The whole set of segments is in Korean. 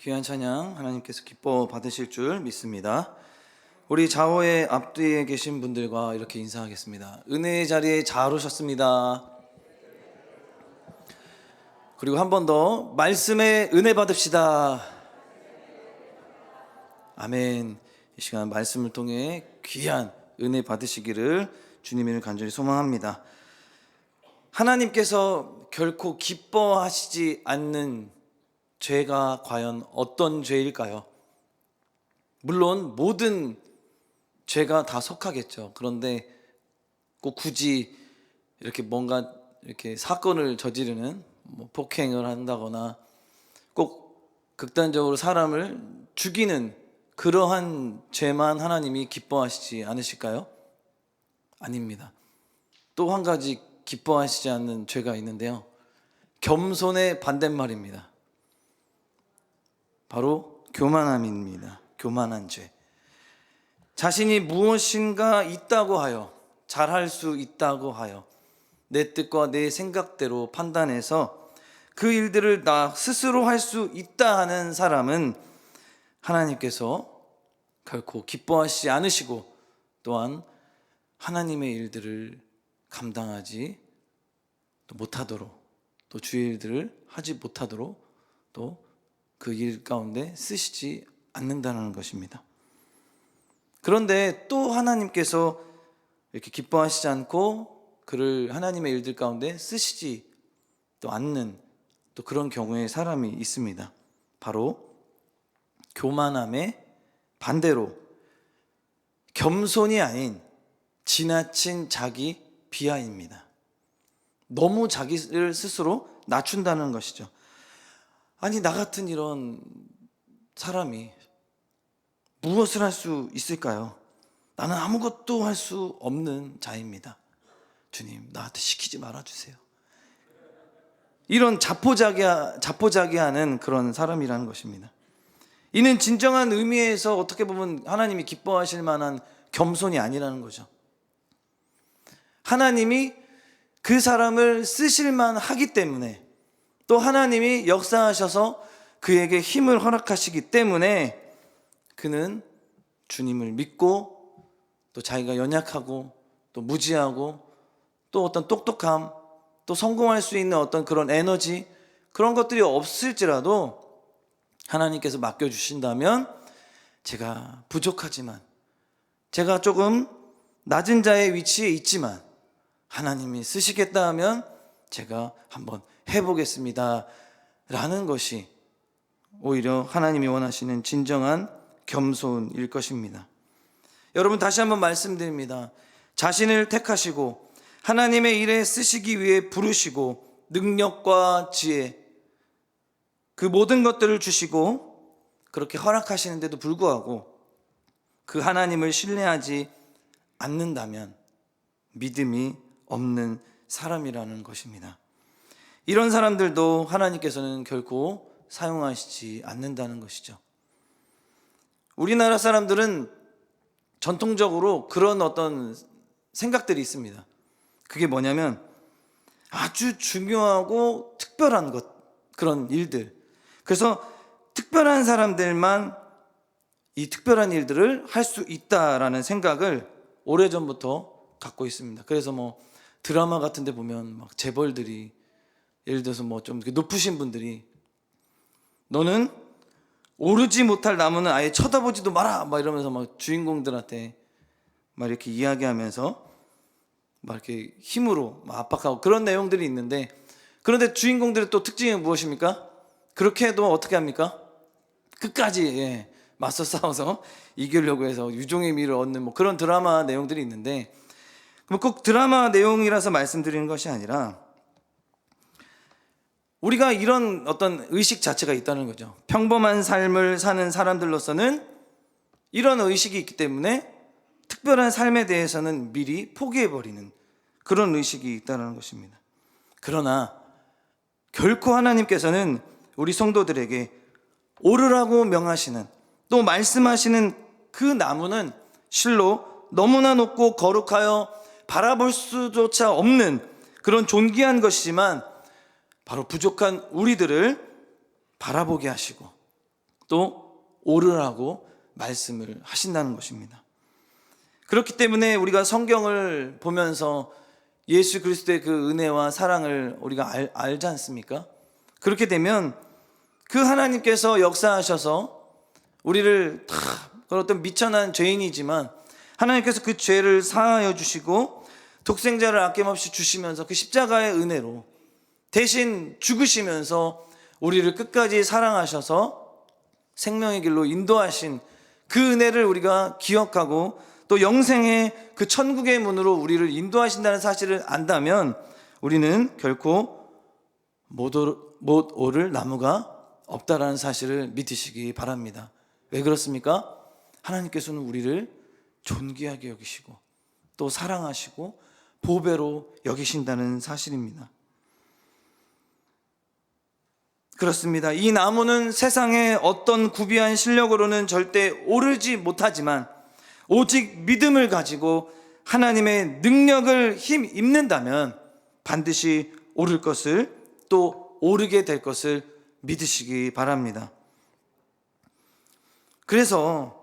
귀한 찬양 하나님께서 기뻐 받으실 줄 믿습니다. 우리 좌우의 앞뒤에 계신 분들과 이렇게 인사하겠습니다. 은혜의 자리에 잘 오셨습니다. 그리고 한 번 더 말씀에 은혜 받읍시다. 아멘. 이 시간 말씀을 통해 귀한 은혜 받으시기를 주님을 간절히 소망합니다. 하나님께서 결코 기뻐하시지 않는 죄가 과연 어떤 죄일까요? 물론 모든 죄가 다 속하겠죠. 그런데 꼭 굳이 이렇게 뭔가 이렇게 사건을 저지르는 폭행을 한다거나 꼭 극단적으로 사람을 죽이는 그러한 죄만 하나님이 기뻐하시지 않으실까요? 아닙니다. 또 한 가지 기뻐하시지 않는 죄가 있는데요, 겸손의 반대말입니다. 바로 교만함입니다. 교만한 죄. 자신이 무엇인가 있다고 하여, 잘할 수 있다고 하여 내 뜻과 내 생각대로 판단해서 그 일들을 나 스스로 할 수 있다 하는 사람은 하나님께서 결코 기뻐하시지 않으시고, 또한 하나님의 일들을 감당하지 못하도록, 또 주의 일들을 하지 못하도록 또 그 일 가운데 쓰시지 않는다는 것입니다. 그런데 또 하나님께서 이렇게 기뻐하시지 않고 그를 하나님의 일들 가운데 쓰시지 또 않는 또 그런 경우의 사람이 있습니다. 바로 교만함의 반대로 겸손이 아닌 지나친 자기 비하입니다. 너무 자기를 스스로 낮춘다는 것이죠. 아니, 나 같은 이런 사람이 무엇을 할 수 있을까요? 나는 아무것도 할 수 없는 자입니다. 주님, 나한테 시키지 말아주세요. 이런 자포자기하는 그런 사람이라는 것입니다. 이는 진정한 의미에서 어떻게 보면 하나님이 기뻐하실 만한 겸손이 아니라는 거죠. 하나님이 그 사람을 쓰실만 하기 때문에, 또 하나님이 역사하셔서 그에게 힘을 허락하시기 때문에 그는 주님을 믿고, 또 자기가 연약하고 또 무지하고 또 어떤 똑똑함, 또 성공할 수 있는 어떤 그런 에너지, 그런 것들이 없을지라도 하나님께서 맡겨주신다면, 제가 부족하지만, 제가 조금 낮은 자의 위치에 있지만 하나님이 쓰시겠다 하면 제가 한번 해보겠습니다 라는 것이 오히려 하나님이 원하시는 진정한 겸손일 것입니다. 여러분, 다시 한번 말씀드립니다. 자신을 택하시고 하나님의 일에 쓰시기 위해 부르시고 능력과 지혜, 그 모든 것들을 주시고 그렇게 허락하시는데도 불구하고 그 하나님을 신뢰하지 않는다면 믿음이 없는 사람이라는 것입니다. 이런 사람들도 하나님께서는 결코 사용하시지 않는다는 것이죠. 우리나라 사람들은 전통적으로 그런 어떤 생각들이 있습니다. 그게 뭐냐면 아주 중요하고 특별한 것, 그런 일들, 그래서 특별한 사람들만 이 특별한 일들을 할 수 있다라는 생각을 오래전부터 갖고 있습니다. 그래서 드라마 같은 데 보면 막 재벌들이, 예를 들어서 좀 높으신 분들이 너는 오르지 못할 나무는 아예 쳐다보지도 마라 이러면서 주인공들한테 이렇게 이야기하면서 이렇게 힘으로 압박하고 그런 내용들이 있는데, 그런데 주인공들의 또 특징이 무엇입니까? 그렇게 해도 어떻게 합니까? 끝까지 맞서 싸워서 이기려고 해서 유종의 미를 얻는 그런 드라마 내용들이 있는데, 꼭 드라마 내용이라서 말씀드리는 것이 아니라 우리가 이런 어떤 의식 자체가 있다는 거죠. 평범한 삶을 사는 사람들로서는 이런 의식이 있기 때문에 특별한 삶에 대해서는 미리 포기해버리는 그런 의식이 있다는 것입니다. 그러나 결코 하나님께서는 우리 성도들에게 오르라고 명하시는, 또 말씀하시는 그 나무는 실로 너무나 높고 거룩하여 바라볼 수조차 없는 그런 존귀한 것이지만 바로 부족한 우리들을 바라보게 하시고 또 오르라고 말씀을 하신다는 것입니다. 그렇기 때문에 우리가 성경을 보면서 예수 그리스도의 그 은혜와 사랑을 우리가 알지 않습니까? 그렇게 되면 그 하나님께서 역사하셔서 우리를 다 어떤 미천한 죄인이지만 하나님께서 그 죄를 사하여 주시고 독생자를 아낌없이 주시면서 그 십자가의 은혜로 대신 죽으시면서 우리를 끝까지 사랑하셔서 생명의 길로 인도하신 그 은혜를 우리가 기억하고 또 영생의 그 천국의 문으로 우리를 인도하신다는 사실을 안다면 우리는 결코 못 오를 나무가 없다라는 사실을 믿으시기 바랍니다. 왜 그렇습니까? 하나님께서는 우리를 존귀하게 여기시고 또 사랑하시고 보배로 여기신다는 사실입니다. 그렇습니다. 이 나무는 세상의 어떤 구비한 실력으로는 절대 오르지 못하지만 오직 믿음을 가지고 하나님의 능력을 힘입는다면 반드시 오를 것을 또 오르게 될 것을 믿으시기 바랍니다. 그래서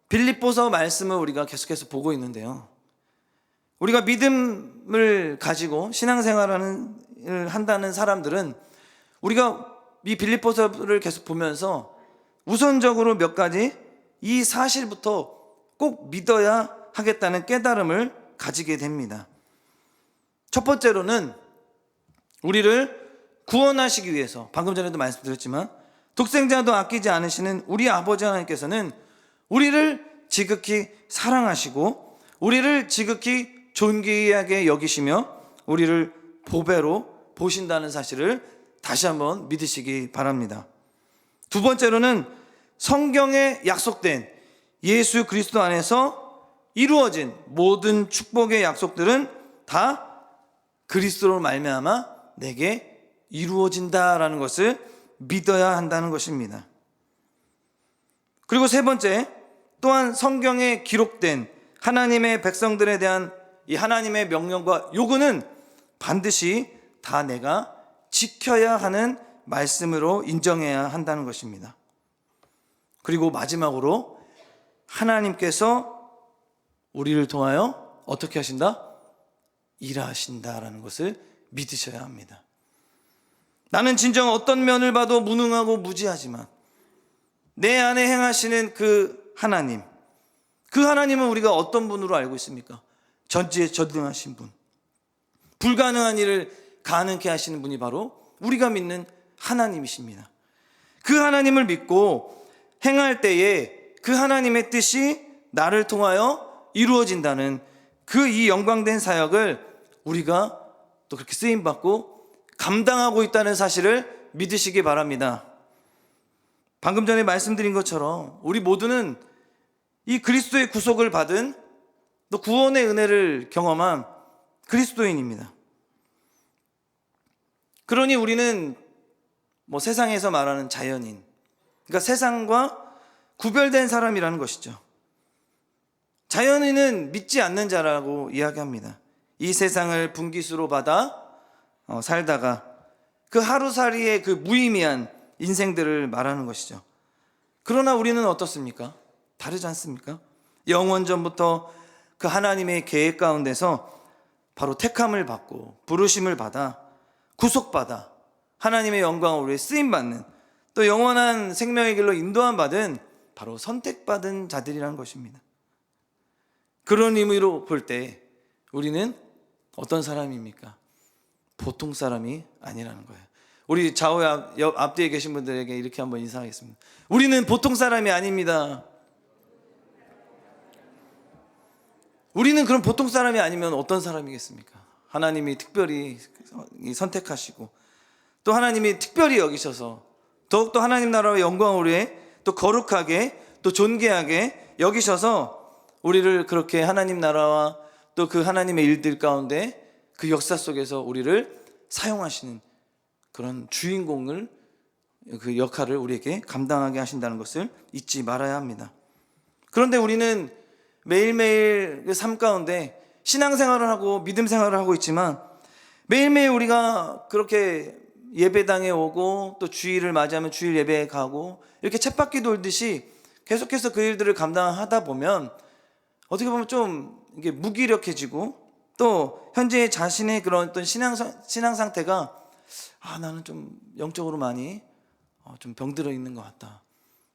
빌립보서 말씀을 우리가 계속해서 보고 있는데요, 우리가 믿음을 가지고 신앙생활을 한다는 사람들은 우리가 이 빌립보서를 계속 보면서 우선적으로 몇 가지 이 사실부터 꼭 믿어야 하겠다는 깨달음을 가지게 됩니다. 첫 번째로는 우리를 구원하시기 위해서, 방금 전에도 말씀드렸지만 독생자도 아끼지 않으시는 우리 아버지 하나님께서는 우리를 지극히 사랑하시고 우리를 지극히 존귀하게 여기시며 우리를 보배로 보신다는 사실을 다시 한번 믿으시기 바랍니다. 두 번째로는 성경에 약속된 예수 그리스도 안에서 이루어진 모든 축복의 약속들은 다 그리스도로 말미암아 내게 이루어진다라는 것을 믿어야 한다는 것입니다. 그리고 세 번째, 또한 성경에 기록된 하나님의 백성들에 대한 이 하나님의 명령과 요구는 반드시 다 내가 지켜야 하는 말씀으로 인정해야 한다는 것입니다. 그리고 마지막으로 하나님께서 우리를 통하여 어떻게 하신다? 일하신다라는 것을 믿으셔야 합니다. 나는 진정 어떤 면을 봐도 무능하고 무지하지만 내 안에 행하시는 그 하나님, 그 하나님은 우리가 어떤 분으로 알고 있습니까? 전지에 전능하신 분, 불가능한 일을 가능케 하시는 분이 바로 우리가 믿는 하나님이십니다. 그 하나님을 믿고 행할 때에 그 하나님의 뜻이 나를 통하여 이루어진다는 그 이 영광된 사역을 우리가 또 그렇게 쓰임받고 감당하고 있다는 사실을 믿으시기 바랍니다. 방금 전에 말씀드린 것처럼 우리 모두는 이 그리스도의 구속을 받은 또 구원의 은혜를 경험한 그리스도인입니다. 그러니 우리는 세상에서 말하는 자연인, 그러니까 세상과 구별된 사람이라는 것이죠. 자연인은 믿지 않는 자라고 이야기합니다. 이 세상을 분깃으로 받아 살다가 그 하루살이의 그 무의미한 인생들을 말하는 것이죠. 그러나 우리는 어떻습니까? 다르지 않습니까? 영원전부터 그 하나님의 계획 가운데서 바로 택함을 받고 부르심을 받아 구속받아 하나님의 영광을 위해 쓰임받는 또 영원한 생명의 길로 인도함 받은 바로 선택받은 자들이라는 것입니다. 그런 의미로 볼 때 우리는 어떤 사람입니까? 보통 사람이 아니라는 거예요. 우리 좌우 앞뒤에 계신 분들에게 이렇게 한번 인사하겠습니다. 우리는 보통 사람이 아닙니다. 우리는 그럼 보통 사람이 아니면 어떤 사람이겠습니까? 하나님이 특별히 선택하시고 또 하나님이 특별히 여기셔서 더욱더 하나님 나라의 영광을 위해 또 거룩하게 또 존귀하게 여기셔서 우리를 그렇게 하나님 나라와 또 그 하나님의 일들 가운데 그 역사 속에서 우리를 사용하시는 그런 주인공을, 그 역할을 우리에게 감당하게 하신다는 것을 잊지 말아야 합니다. 그런데 우리는 매일매일 그 삶 가운데 신앙생활을 하고 믿음 생활을 하고 있지만 매일매일 우리가 그렇게 예배당에 오고 또 주일을 맞이하면 주일 예배에 가고 이렇게 쳇바퀴 돌듯이 계속해서 그 일들을 감당하다 보면 어떻게 보면 좀 이게 무기력해지고 또 현재 자신의 그런 어떤 신앙 상태가 나는 좀 영적으로 많이 좀 병들어 있는 것 같다.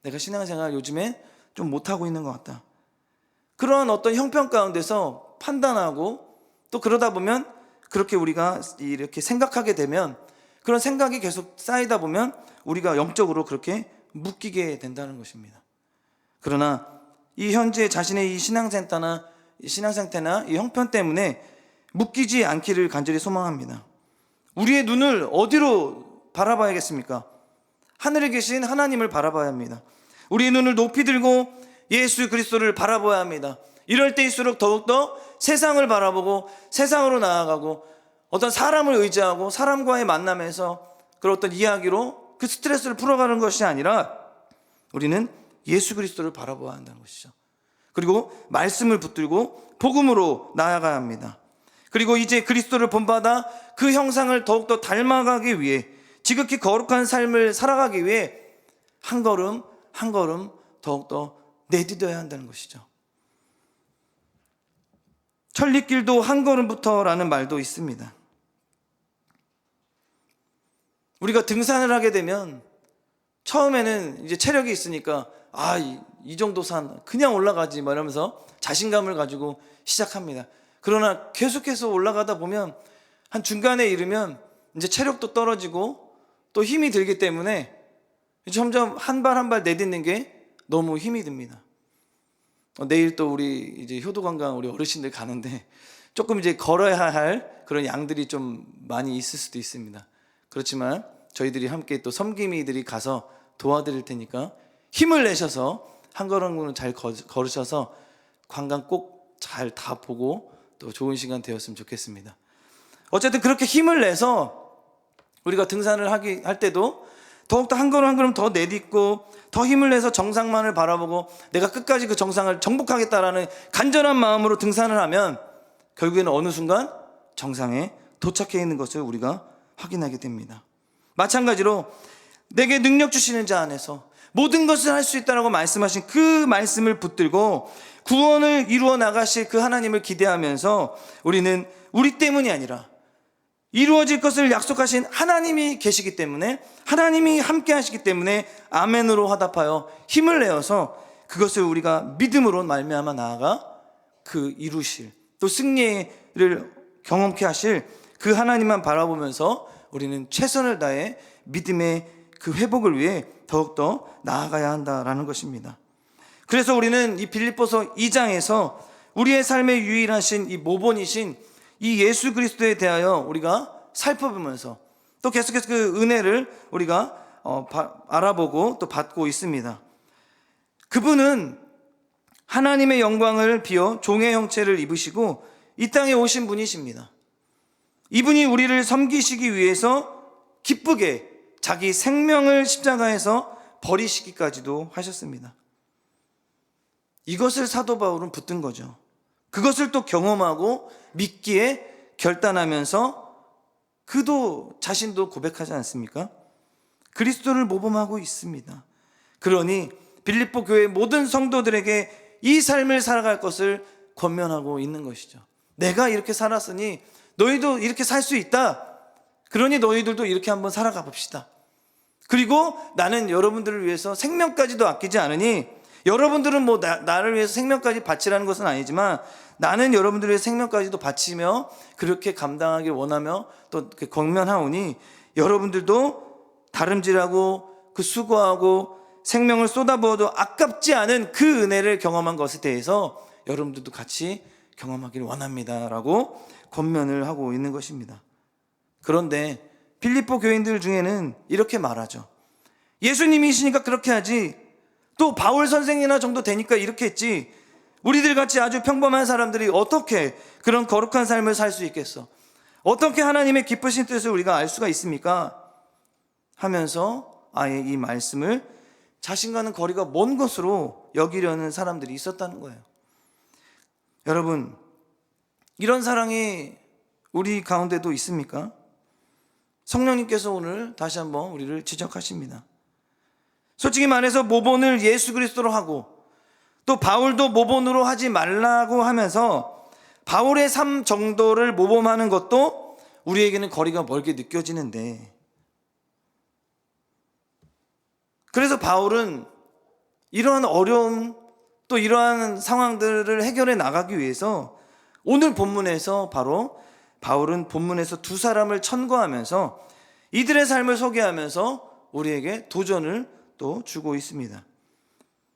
내가 신앙생활 요즘에 좀 못하고 있는 것 같다. 그런 어떤 형편 가운데서 판단하고 또 그러다 보면 그렇게 우리가 이렇게 생각하게 되면 그런 생각이 계속 쌓이다 보면 우리가 영적으로 그렇게 묶이게 된다는 것입니다. 그러나 이 현재 자신의 이 신앙 상태나 이 형편 때문에 묶이지 않기를 간절히 소망합니다. 우리의 눈을 어디로 바라봐야겠습니까? 하늘에 계신 하나님을 바라봐야 합니다. 우리의 눈을 높이 들고 예수 그리스도를 바라봐야 합니다. 이럴 때일수록 더욱더 세상을 바라보고 세상으로 나아가고 어떤 사람을 의지하고 사람과의 만남에서 그런 어떤 이야기로 그 스트레스를 풀어가는 것이 아니라 우리는 예수 그리스도를 바라봐야 한다는 것이죠. 그리고 말씀을 붙들고 복음으로 나아가야 합니다. 그리고 이제 그리스도를 본받아 그 형상을 더욱더 닮아가기 위해 지극히 거룩한 삶을 살아가기 위해 한 걸음 한 걸음 더욱더 내디뎌야 한다는 것이죠. 천리길도 한 걸음부터라는 말도 있습니다. 우리가 등산을 하게 되면 처음에는 이제 체력이 있으니까 이 정도 산 그냥 올라가지 뭐 이러면서 자신감을 가지고 시작합니다. 그러나 계속해서 올라가다 보면 한 중간에 이르면 이제 체력도 떨어지고 또 힘이 들기 때문에 점점 한 발 한 발 내딛는 게 너무 힘이 듭니다. 내일 또 우리 이제 효도관광 우리 어르신들 가는데 조금 이제 걸어야 할 그런 양들이 좀 많이 있을 수도 있습니다. 그렇지만 저희들이 함께 또 섬김이들이 가서 도와드릴 테니까 힘을 내셔서 한 걸음은 잘 걸으셔서 관광 꼭 잘 다 보고 또 좋은 시간 되었으면 좋겠습니다. 어쨌든 그렇게 힘을 내서 우리가 등산을 할 때도 더욱더 한 걸음 한 걸음 더 내딛고 더 힘을 내서 정상만을 바라보고 내가 끝까지 그 정상을 정복하겠다라는 간절한 마음으로 등산을 하면 결국에는 어느 순간 정상에 도착해 있는 것을 우리가 확인하게 됩니다. 마찬가지로 내게 능력 주시는 자 안에서 모든 것을 할 수 있다라고 말씀하신 그 말씀을 붙들고 구원을 이루어 나가실 그 하나님을 기대하면서 우리는 우리 때문이 아니라 이루어질 것을 약속하신 하나님이 계시기 때문에 하나님이 함께 하시기 때문에 아멘으로 화답하여 힘을 내어서 그것을 우리가 믿음으로 말미암아 나아가 그 이루실 또 승리를 경험케 하실 그 하나님만 바라보면서 우리는 최선을 다해 믿음의 그 회복을 위해 더욱더 나아가야 한다라는 것입니다. 그래서 우리는 이 빌립보서 2장에서 우리의 삶의 유일하신 이 모본이신 이 예수 그리스도에 대하여 우리가 살펴보면서 또 계속해서 그 은혜를 우리가 알아보고 또 받고 있습니다. 그분은 하나님의 영광을 비워 종의 형체를 입으시고 이 땅에 오신 분이십니다. 이분이 우리를 섬기시기 위해서 기쁘게 자기 생명을 십자가에서 버리시기까지도 하셨습니다. 이것을 사도 바울은 붙든 거죠. 그것을 또 경험하고 믿기에 결단하면서 그도 자신도 고백하지 않습니까? 그리스도를 모범하고 있습니다. 그러니 빌립보 교회 모든 성도들에게 이 삶을 살아갈 것을 권면하고 있는 것이죠. 내가 이렇게 살았으니 너희도 이렇게 살 수 있다. 그러니 너희들도 이렇게 한번 살아가 봅시다. 그리고 나는 여러분들을 위해서 생명까지도 아끼지 않으니 여러분들은 뭐 나를 위해서 생명까지 바치라는 것은 아니지만 나는 여러분들을 위해서 생명까지도 바치며 그렇게 감당하길 원하며 또 권면하오니 여러분들도 다름질하고 그 수고하고 생명을 쏟아부어도 아깝지 않은 그 은혜를 경험한 것에 대해서 여러분들도 같이 경험하길 원합니다 라고 권면을 하고 있는 것입니다. 그런데 빌립보 교인들 중에는 이렇게 말하죠. 예수님이시니까 그렇게 하지, 또 바울 선생이나 정도 되니까 이렇게 했지, 우리들 같이 아주 평범한 사람들이 어떻게 그런 거룩한 삶을 살 수 있겠어? 어떻게 하나님의 기쁘신 뜻을 우리가 알 수가 있습니까? 하면서 아예 이 말씀을 자신과는 거리가 먼 것으로 여기려는 사람들이 있었다는 거예요. 여러분, 이런 사랑이 우리 가운데도 있습니까? 성령님께서 오늘 다시 한번 우리를 지적하십니다. 솔직히 말해서 모본을 예수 그리스도로 하고 또 바울도 모본으로 하지 말라고 하면서 바울의 삶 정도를 모범하는 것도 우리에게는 거리가 멀게 느껴지는데, 그래서 바울은 이러한 어려움 또 이러한 상황들을 해결해 나가기 위해서 오늘 본문에서 바로 바울은 본문에서 두 사람을 천거하면서 이들의 삶을 소개하면서 우리에게 도전을 또 주고 있습니다.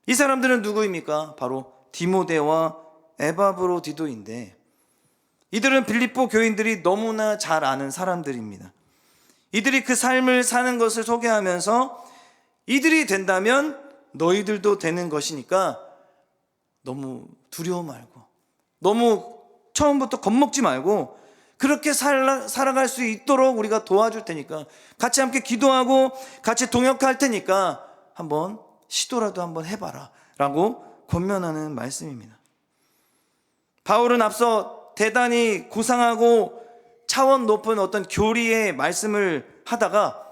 이 사람들은 누구입니까? 바로 디모데와 에바브로디도인데, 이들은 빌립보 교인들이 너무나 잘 아는 사람들입니다. 이들이 그 삶을 사는 것을 소개하면서 이들이 된다면 너희들도 되는 것이니까 너무 두려워 말고, 너무 처음부터 겁먹지 말고 그렇게 살아갈 수 있도록 우리가 도와줄 테니까, 같이 함께 기도하고 같이 동역할 테니까 한번 시도라도 한번 해봐라 라고 권면하는 말씀입니다. 바울은 앞서 대단히 고상하고 차원 높은 어떤 교리의 말씀을 하다가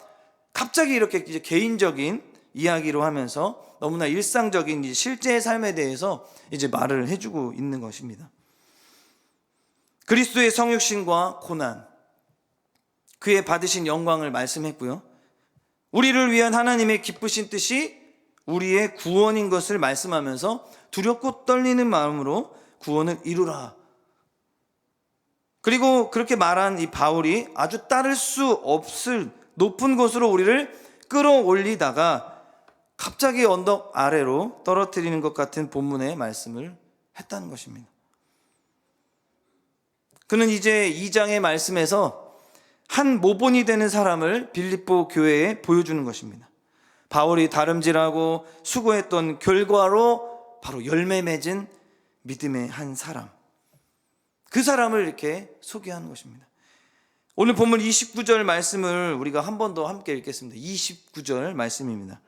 갑자기 이렇게 이제 개인적인 이야기로 하면서 너무나 일상적인 실제의 삶에 대해서 이제 말을 해주고 있는 것입니다. 그리스도의 성육신과 고난, 그의 받으신 영광을 말씀했고요, 우리를 위한 하나님의 기쁘신 뜻이 우리의 구원인 것을 말씀하면서 두렵고 떨리는 마음으로 구원을 이루라. 그리고 그렇게 말한 이 바울이 아주 따를 수 없을 높은 곳으로 우리를 끌어올리다가 갑자기 언덕 아래로 떨어뜨리는 것 같은 본문의 말씀을 했다는 것입니다. 그는 이제 2장의 말씀에서 한 모본이 되는 사람을 빌립보 교회에 보여주는 것입니다. 바울이 다름질하고 수고했던 결과로 바로 열매 맺은 믿음의 한 사람, 그 사람을 이렇게 소개하는 것입니다. 오늘 본문 29절 말씀을 우리가 한 번 더 함께 읽겠습니다. 29절 말씀입니다.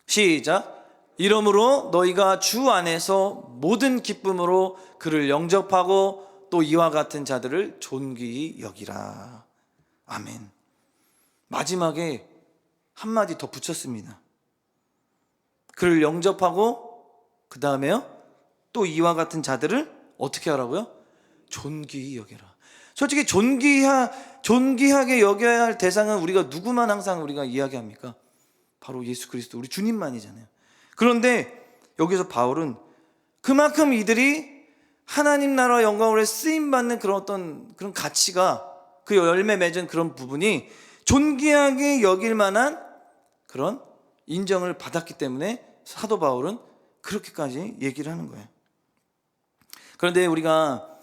시작. 이러므로 너희가 주 안에서 모든 기쁨으로 그를 영접하고 또 이와 같은 자들을 존귀히 여기라. 아멘. 마지막에 한마디 더 붙였습니다. 그를 영접하고 그 다음에요, 또 이와 같은 자들을 어떻게 하라고요? 존귀히 여겨라. 솔직히 존귀하게 여겨야 할 대상은 우리가 누구만 항상 우리가 이야기합니까? 바로 예수 그리스도, 우리 주님만이잖아요. 그런데 여기서 바울은 그만큼 이들이 하나님 나라 영광으로 쓰임받는 그런 어떤 그런 가치가, 그 열매 맺은 그런 부분이 존귀하게 여길 만한 그런 인정을 받았기 때문에 사도 바울은 그렇게까지 얘기를 하는 거예요. 그런데 우리가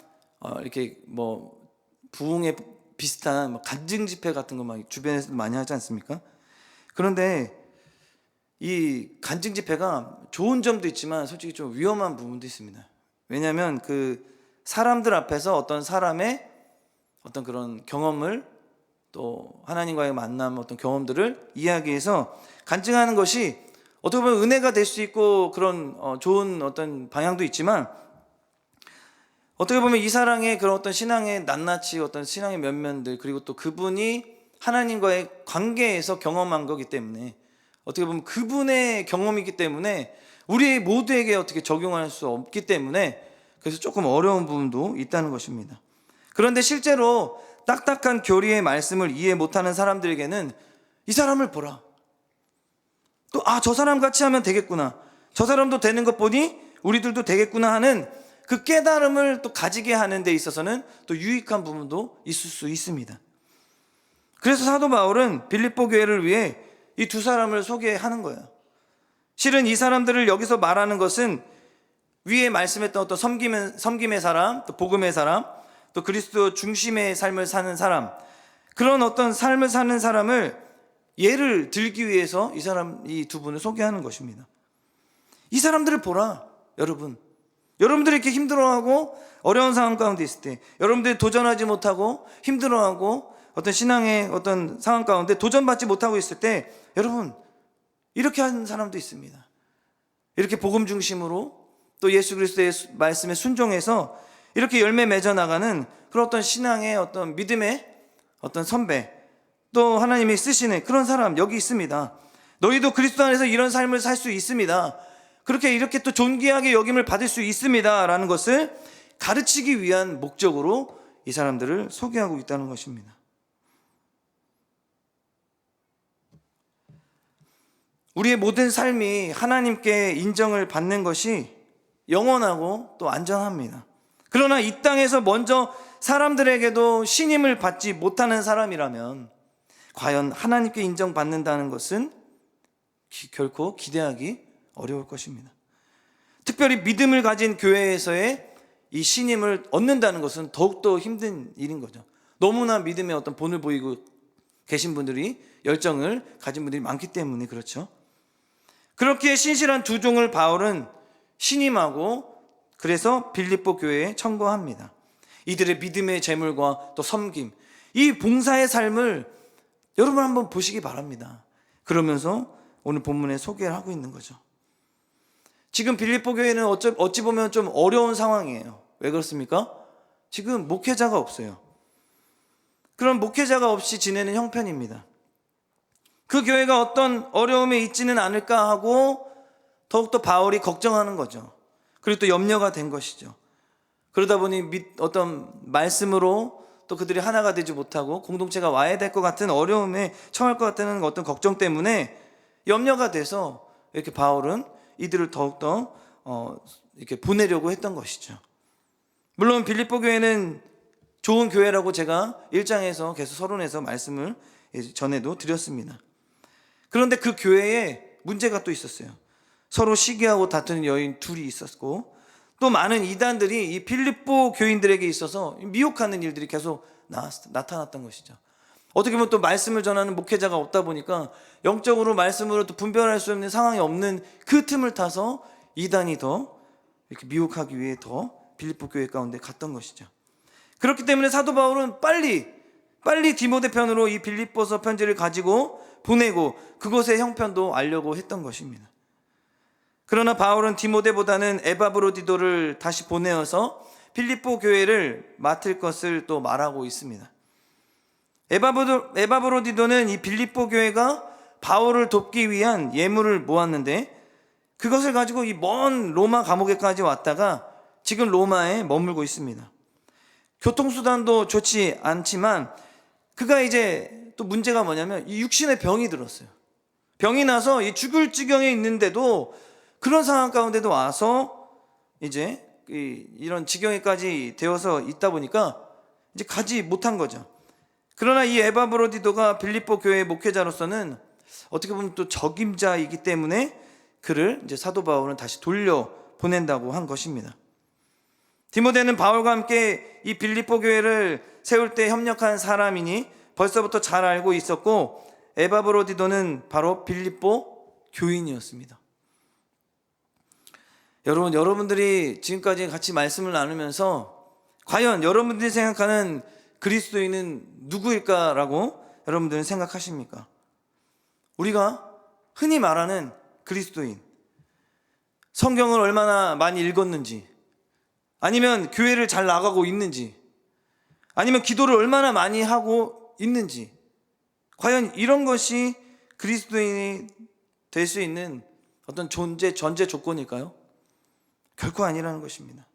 이렇게 뭐 부흥에 비슷한 간증 집회 같은 거 막 주변에서 많이 하지 않습니까? 그런데 이 간증 집회가 좋은 점도 있지만 솔직히 좀 위험한 부분도 있습니다. 왜냐하면 그 사람들 앞에서 어떤 사람의 어떤 그런 경험을, 또 하나님과의 만남, 어떤 경험들을 이야기해서 간증하는 것이 어떻게 보면 은혜가 될 수 있고 그런 좋은 어떤 방향도 있지만, 어떻게 보면 이 사람의 그런 어떤 신앙의 낱낱이, 어떤 신앙의 면면들, 그리고 또 그분이 하나님과의 관계에서 경험한 거기 때문에, 어떻게 보면 그분의 경험이기 때문에 우리 모두에게 어떻게 적용할 수 없기 때문에, 그래서 조금 어려운 부분도 있다는 것입니다. 그런데 실제로 딱딱한 교리의 말씀을 이해 못하는 사람들에게는 이 사람을 보라, 또 저 사람 같이 하면 되겠구나, 저 사람도 되는 것 보니 우리들도 되겠구나 하는 그 깨달음을 또 가지게 하는 데 있어서는 또 유익한 부분도 있을 수 있습니다. 그래서 사도 바울은 빌립보 교회를 위해 이 두 사람을 소개하는 거예요. 실은 이 사람들을 여기서 말하는 것은 위에 말씀했던 어떤 섬김의 사람, 또 복음의 사람, 또 그리스도 중심의 삶을 사는 사람, 그런 어떤 삶을 사는 사람을 예를 들기 위해서 이 두 분을 소개하는 것입니다. 이 사람들을 보라. 여러분들이 이렇게 힘들어하고 어려운 상황 가운데 있을 때, 여러분들이 도전하지 못하고 힘들어하고 어떤 신앙의 어떤 상황 가운데 도전받지 못하고 있을 때, 여러분 이렇게 하는 사람도 있습니다. 이렇게 복음 중심으로 또 예수 그리스도의 말씀에 순종해서 이렇게 열매 맺어 나가는 그런 어떤 신앙의 어떤 믿음의 어떤 선배, 또 하나님이 쓰시는 그런 사람 여기 있습니다. 너희도 그리스도 안에서 이런 삶을 살 수 있습니다. 그렇게 이렇게 또 존귀하게 여김을 받을 수 있습니다 라는 것을 가르치기 위한 목적으로 이 사람들을 소개하고 있다는 것입니다. 우리의 모든 삶이 하나님께 인정을 받는 것이 영원하고 또 안전합니다. 그러나 이 땅에서 먼저 사람들에게도 신임을 받지 못하는 사람이라면 과연 하나님께 인정받는다는 것은 결코 기대하기 어려울 것입니다. 특별히 믿음을 가진 교회에서의 이 신임을 얻는다는 것은 더욱더 힘든 일인 거죠. 너무나 믿음에 어떤 본을 보이고 계신 분들이, 열정을 가진 분들이 많기 때문에 그렇죠. 그렇게 신실한 두 종을 바울은 신임하고 그래서 빌립보 교회에 청구합니다. 이들의 믿음의 재물과 또 섬김, 이 봉사의 삶을 여러분 한번 보시기 바랍니다. 그러면서 오늘 본문에 소개를 하고 있는 거죠. 지금 빌립보 교회는 어찌 보면 좀 어려운 상황이에요. 왜 그렇습니까? 지금 목회자가 없어요. 그런 목회자가 없이 지내는 형편입니다. 그 교회가 어떤 어려움에 있지는 않을까 하고 더욱더 바울이 걱정하는 거죠. 그리고 또 염려가 된 것이죠. 그러다 보니 어떤 말씀으로 또 그들이 하나가 되지 못하고 공동체가 와야 될 것 같은 어려움에 처할 것 같다는 어떤 걱정 때문에 염려가 돼서 이렇게 바울은 이들을 더욱더 이렇게 보내려고 했던 것이죠. 물론 빌립보 교회는 좋은 교회라고 제가 1장에서 계속 서론에서 말씀을 전에도 드렸습니다. 그런데 그 교회에 문제가 또 있었어요. 서로 시기하고 다투는 여인 둘이 있었고 또 많은 이단들이 이 빌립보 교인들에게 있어서 미혹하는 일들이 계속 나타났던 것이죠. 어떻게 보면 또 말씀을 전하는 목회자가 없다 보니까 영적으로 말씀으로 또 분별할 수 없는 상황이 없는 그 틈을 타서 이단이 더 이렇게 미혹하기 위해 더 빌립보 교회 가운데 갔던 것이죠. 그렇기 때문에 사도 바울은 빨리 디모데 편으로 이 빌립보서 편지를 가지고 보내고 그것의 형편도 알려고 했던 것입니다. 그러나 바울은 디모데보다는 에바브로디도를 다시 보내어서 빌립보 교회를 맡을 것을 또 말하고 있습니다. 에바브로디도는 이 빌립보 교회가 바울을 돕기 위한 예물을 모았는데 그것을 가지고 이 먼 로마 감옥에까지 왔다가 지금 로마에 머물고 있습니다. 교통수단도 좋지 않지만 그가 이제 또 문제가 뭐냐면 이 육신의 병이 들었어요. 병이 나서 이 죽을 지경에 있는데도 그런 상황 가운데도 와서 이제 이런 지경에까지 되어서 있다 보니까 이제 가지 못한 거죠. 그러나 이 에바브로디도가 빌립보 교회의 목회자로서는 어떻게 보면 또 적임자이기 때문에 그를 이제 사도 바울은 다시 돌려 보낸다고 한 것입니다. 디모데는 바울과 함께 이 빌립보 교회를 세울 때 협력한 사람이니 벌써부터 잘 알고 있었고 에바브로디도는 바로 빌립보 교인이었습니다. 여러분들이 지금까지 같이 말씀을 나누면서 과연 여러분들이 생각하는 그리스도인은 누구일까라고 여러분들은 생각하십니까? 우리가 흔히 말하는 그리스도인, 성경을 얼마나 많이 읽었는지, 아니면 교회를 잘 나가고 있는지, 아니면 기도를 얼마나 많이 하고 있는지, 과연 이런 것이 그리스도인이 될 수 있는 어떤 전제 조건일까요? 결코 아니라는 것입니다.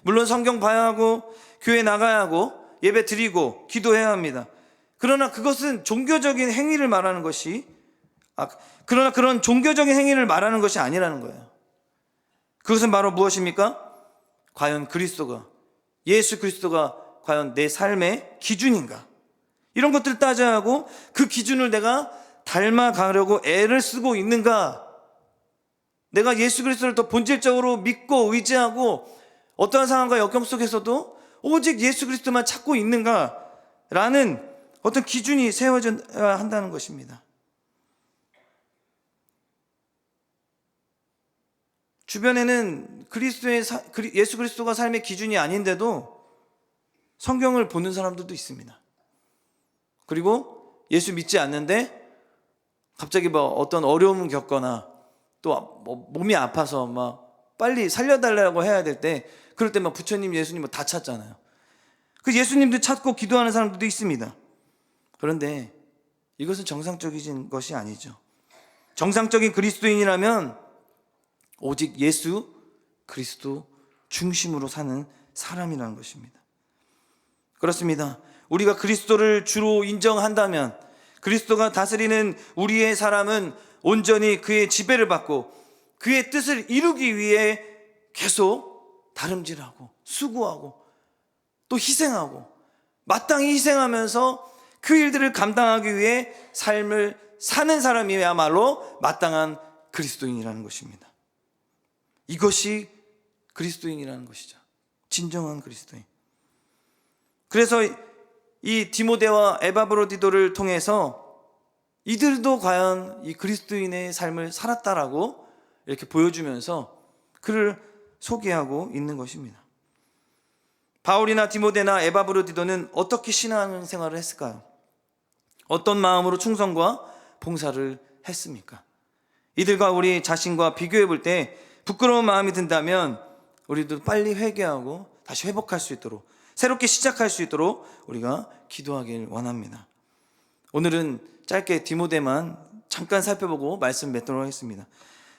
물론 성경 봐야 하고 교회 나가야 하고 예배 드리고 기도해야 합니다. 그러나 그것은 종교적인 행위를 말하는 것이 그러나 그런 종교적인 행위를 말하는 것이 아니라는 거예요. 그것은 바로 무엇입니까? 과연 예수 그리스도가 과연 내 삶의 기준인가? 이런 것들을 따져야 하고 그 기준을 내가 닮아가려고 애를 쓰고 있는가? 내가 예수 그리스도를 더 본질적으로 믿고 의지하고 어떠한 상황과 역경 속에서도 오직 예수 그리스도만 찾고 있는가라는 어떤 기준이 세워져야 한다는 것입니다. 주변에는 예수 그리스도가 삶의 기준이 아닌데도 성경을 보는 사람들도 있습니다. 그리고 예수 믿지 않는데 갑자기 어떤 어려움을 겪거나 또 몸이 아파서 막 빨리 살려달라고 해야 될 때 그럴 때 막 부처님, 예수님 다 찾잖아요. 그 예수님도 찾고 기도하는 사람들도 있습니다. 그런데 이것은 정상적인 것이 아니죠. 정상적인 그리스도인이라면 오직 예수 그리스도 중심으로 사는 사람이라는 것입니다. 그렇습니다. 우리가 그리스도를 주로 인정한다면 그리스도가 다스리는 우리의 사람은 온전히 그의 지배를 받고 그의 뜻을 이루기 위해 계속 다름질하고 수고하고 또 희생하고 마땅히 희생하면서 그 일들을 감당하기 위해 삶을 사는 사람이야말로 마땅한 그리스도인이라는 것입니다. 이것이 그리스도인이라는 것이죠. 진정한 그리스도인. 그래서 이 디모데와 에바브로디도를 통해서 이들도 과연 이 그리스도인의 삶을 살았다라고 이렇게 보여주면서 그를 소개하고 있는 것입니다. 바울이나 디모데나 에바브로디도는 어떻게 신앙생활을 했을까요? 어떤 마음으로 충성과 봉사를 했습니까? 이들과 우리 자신과 비교해 볼 때 부끄러운 마음이 든다면 우리도 빨리 회개하고 다시 회복할 수 있도록 새롭게 시작할 수 있도록 우리가 기도하길 원합니다. 오늘은 짧게 디모데만 잠깐 살펴보고 말씀 맺도록 하겠습니다.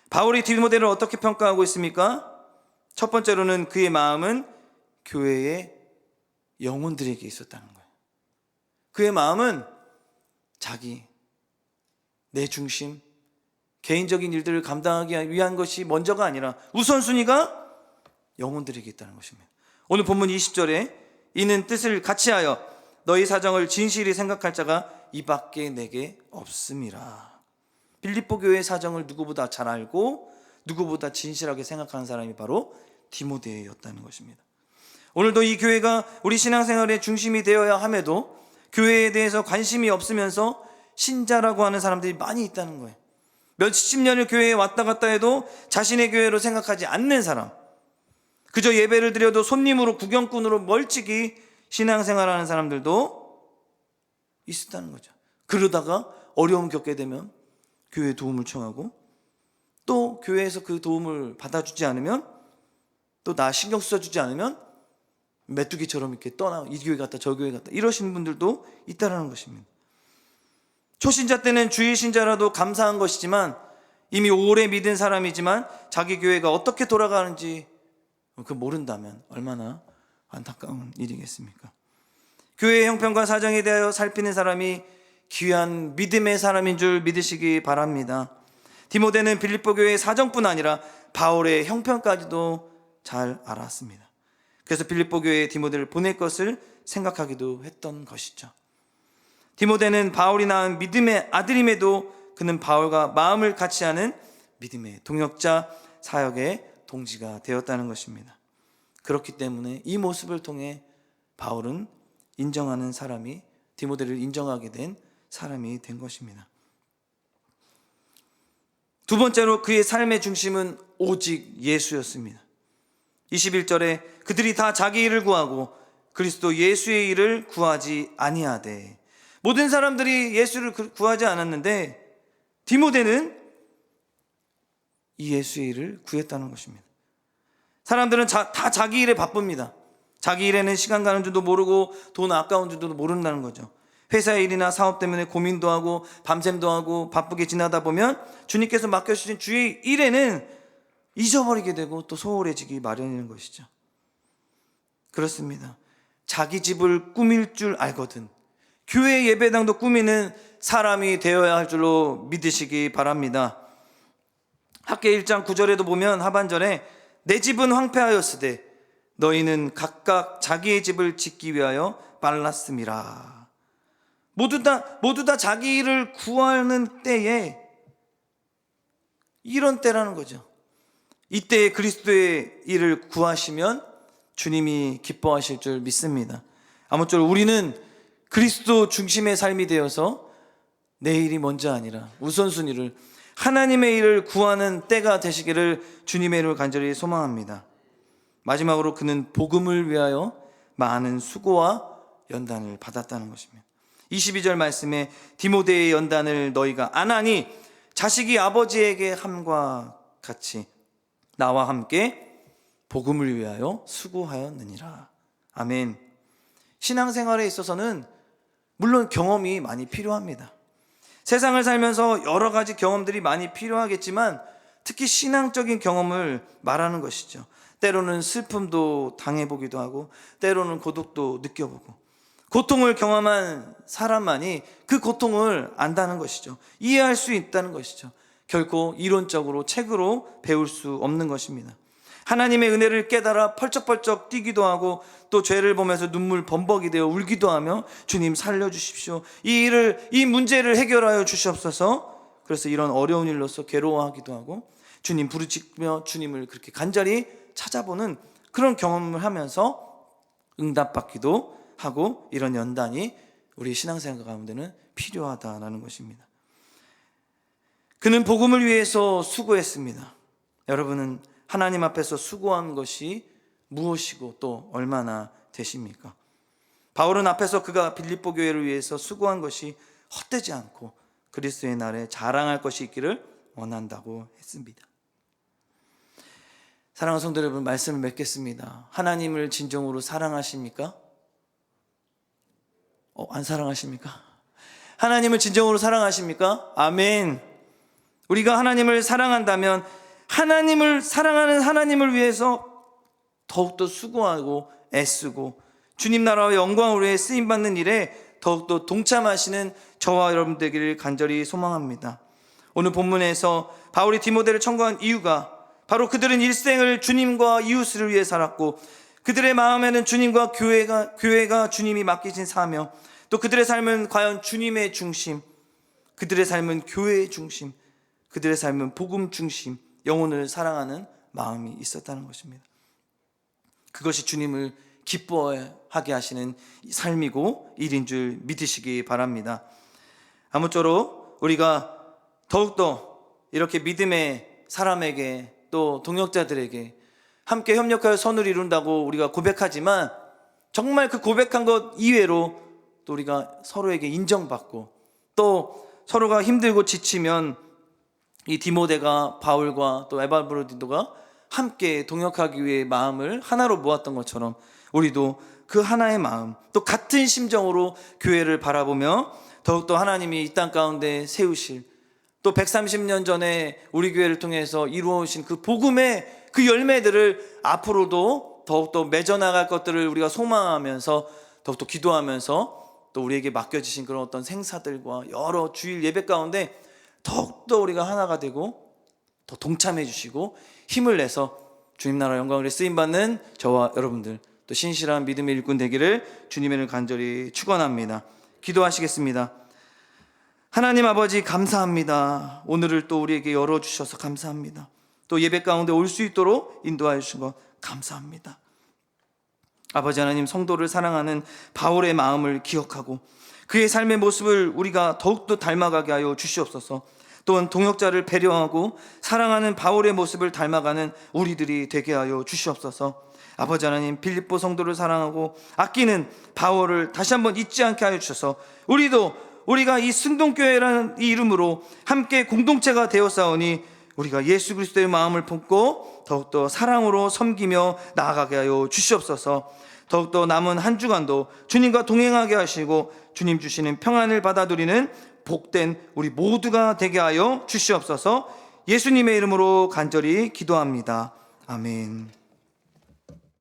바울이 디모데를 어떻게 평가하고 있습니까? 첫 번째로는 그의 마음은 교회의 영혼들에게 있었다는 거예요. 그의 마음은 자기, 내 중심, 개인적인 일들을 감당하기 위한 것이 먼저가 아니라 우선순위가 영혼들에게 있다는 것입니다. 오늘 본문 20절에 이는 뜻을 같이하여 너희 사정을 진실히 생각할 자가 이 밖에 내게 없음이라. 빌립보 교회의 사정을 누구보다 잘 알고 누구보다 진실하게 생각하는 사람이 바로 디모데였다는 것입니다. 오늘도 이 교회가 우리 신앙생활의 중심이 되어야 함에도 교회에 대해서 관심이 없으면서 신자라고 하는 사람들이 많이 있다는 거예요. 몇십 년을 교회에 왔다 갔다 해도 자신의 교회로 생각하지 않는 사람, 그저 예배를 드려도 손님으로 구경꾼으로 멀찍이 신앙생활하는 사람들도 있었다는 거죠. 그러다가 어려움 겪게 되면 교회에 도움을 청하고 또 교회에서 그 도움을 받아주지 않으면 또 나 신경 써주지 않으면 메뚜기처럼 이렇게 떠나 이 교회 갔다 저 교회 갔다 이러시는 분들도 있다는 것입니다. 초신자 때는 주일 신자라도 감사한 것이지만 이미 오래 믿은 사람이지만 자기 교회가 어떻게 돌아가는지 그 모른다면 얼마나 안타까운 일이겠습니까? 교회의 형편과 사정에 대하여 살피는 사람이 귀한 믿음의 사람인 줄 믿으시기 바랍니다. 디모데는 빌립보 교회의 사정뿐 아니라 바울의 형편까지도 잘 알았습니다. 그래서 빌립보 교회에 디모데를 보낼 것을 생각하기도 했던 것이죠. 디모데는 바울이 낳은 믿음의 아들임에도 그는 바울과 마음을 같이 하는 믿음의 동역자, 사역의 동지가 되었다는 것입니다. 그렇기 때문에 이 모습을 통해 바울은 인정하는 사람이, 디모데를 인정하게 된 사람이 된 것입니다. 두 번째로 그의 삶의 중심은 오직 예수였습니다. 21절에 그들이 다 자기 일을 구하고 그리스도 예수의 일을 구하지 아니하되. 모든 사람들이 예수를 구하지 않았는데 디모데는 이 예수의 일을 구했다는 것입니다. 사람들은 다 자기 일에 바쁩니다. 자기 일에는 시간 가는 줄도 모르고 돈 아까운 줄도 모른다는 거죠. 회사 일이나 사업 때문에 고민도 하고 밤샘도 하고 바쁘게 지나다 보면 주님께서 맡겨주신 주의 일에는 잊어버리게 되고 또 소홀해지기 마련인 것이죠. 그렇습니다. 자기 집을 꾸밀 줄 알거든 교회 예배당도 꾸미는 사람이 되어야 할 줄로 믿으시기 바랍니다. 학계 1장 9절에도 보면 하반절에 내 집은 황폐하였으되 너희는 각각 자기의 집을 짓기 위하여 빨랐음이라. 모두 다 자기 일을 구하는 때에 이런 때라는 거죠. 이때에 그리스도의 일을 구하시면 주님이 기뻐하실 줄 믿습니다. 아무쪼록 우리는 그리스도 중심의 삶이 되어서 내 일이 먼저 아니라 우선순위를 하나님의 일을 구하는 때가 되시기를 주님의 이름으로 간절히 소망합니다. 마지막으로 그는 복음을 위하여 많은 수고와 연단을 받았다는 것입니다. 22절 말씀에 디모데의 연단을 너희가 안 하니 자식이 아버지에게 함과 같이 나와 함께 복음을 위하여 수고하였느니라. 아멘. 신앙생활에 있어서는 물론 경험이 많이 필요합니다. 세상을 살면서 여러 가지 경험들이 많이 필요하겠지만 특히 신앙적인 경험을 말하는 것이죠. 때로는 슬픔도 당해보기도 하고 때로는 고독도 느껴보고, 고통을 경험한 사람만이 그 고통을 안다는 것이죠. 이해할 수 있다는 것이죠. 결코 이론적으로 책으로 배울 수 없는 것입니다. 하나님의 은혜를 깨달아 펄쩍펄쩍 뛰기도 하고 또 죄를 보면서 눈물 범벅이 되어 울기도 하며 주님 살려주십시오, 이 문제를 해결하여 주시옵소서. 그래서 이런 어려운 일로서 괴로워하기도 하고 주님 부르짖며 주님을 그렇게 간절히 찾아보는 그런 경험을 하면서 응답받기도 하고, 이런 연단이 우리 신앙생활 가운데는 필요하다라는 것입니다. 그는 복음을 위해서 수고했습니다. 여러분은 하나님 앞에서 수고한 것이 무엇이고 또 얼마나 되십니까? 바울은 앞에서 그가 빌립보 교회를 위해서 수고한 것이 헛되지 않고 그리스도의 날에 자랑할 것이 있기를 원한다고 했습니다. 사랑하는 성도 여러분, 말씀을 맺겠습니다. 하나님을 진정으로 사랑하십니까? 안 사랑하십니까? 하나님을 진정으로 사랑하십니까? 아멘. 우리가 하나님을 사랑한다면 하나님을 사랑하는 하나님을 위해서 더욱더 수고하고 애쓰고 주님 나라와 영광을 위해 쓰임받는 일에 더욱더 동참하시는 저와 여러분 되기를 간절히 소망합니다. 오늘 본문에서 바울이 디모데를 청구한 이유가 바로 그들은 일생을 주님과 이웃을 위해 살았고 그들의 마음에는 주님과 교회가 주님이 맡기신 사명, 또 그들의 삶은 과연 주님의 중심, 그들의 삶은 교회의 중심, 그들의 삶은 복음 중심, 영혼을 사랑하는 마음이 있었다는 것입니다. 그것이 주님을 기뻐하게 하시는 삶이고 일인 줄 믿으시기 바랍니다. 아무쪼록 우리가 더욱더 이렇게 믿음의 사람에게 또 동역자들에게 함께 협력하여 선을 이룬다고 우리가 고백하지만 정말 그 고백한 것 이외로 또 우리가 서로에게 인정받고 또 서로가 힘들고 지치면 이 디모데가 바울과 또 에바브로디도가 함께 동역하기 위해 마음을 하나로 모았던 것처럼 우리도 그 하나의 마음, 또 같은 심정으로 교회를 바라보며 더욱더 하나님이 이 땅 가운데 세우실, 또 130년 전에 우리 교회를 통해서 이루어오신 그 복음의 그 열매들을 앞으로도 더욱더 맺어나갈 것들을 우리가 소망하면서 더욱더 기도하면서 또 우리에게 맡겨지신 그런 어떤 생사들과 여러 주일 예배 가운데 더욱더 우리가 하나가 되고 더 동참해 주시고 힘을 내서 주님 나라 영광을 쓰임받는 저와 여러분들, 또 신실한 믿음의 일꾼 되기를 주님을 간절히 축원합니다. 기도하시겠습니다. 하나님 아버지, 감사합니다. 오늘을 또 우리에게 열어주셔서 감사합니다. 또 예배 가운데 올 수 있도록 인도하여 주신 것 감사합니다. 아버지 하나님, 성도를 사랑하는 바울의 마음을 기억하고 그의 삶의 모습을 우리가 더욱더 닮아가게 하여 주시옵소서. 또한 동역자를 배려하고 사랑하는 바울의 모습을 닮아가는 우리들이 되게 하여 주시옵소서. 아버지 하나님, 빌립보 성도를 사랑하고 아끼는 바울을 다시 한번 잊지 않게 하여 주셔서 우리가 이 승동교회라는 이 이름으로 함께 공동체가 되었사오니 우리가 예수 그리스도의 마음을 품고 더욱더 사랑으로 섬기며 나아가게 하여 주시옵소서. 더욱더 남은 한 주간도 주님과 동행하게 하시고 주님 주시는 평안을 받아 누리는 복된 우리 모두가 되게 하여 주시옵소서. 예수님의 이름으로 간절히 기도합니다. 아멘.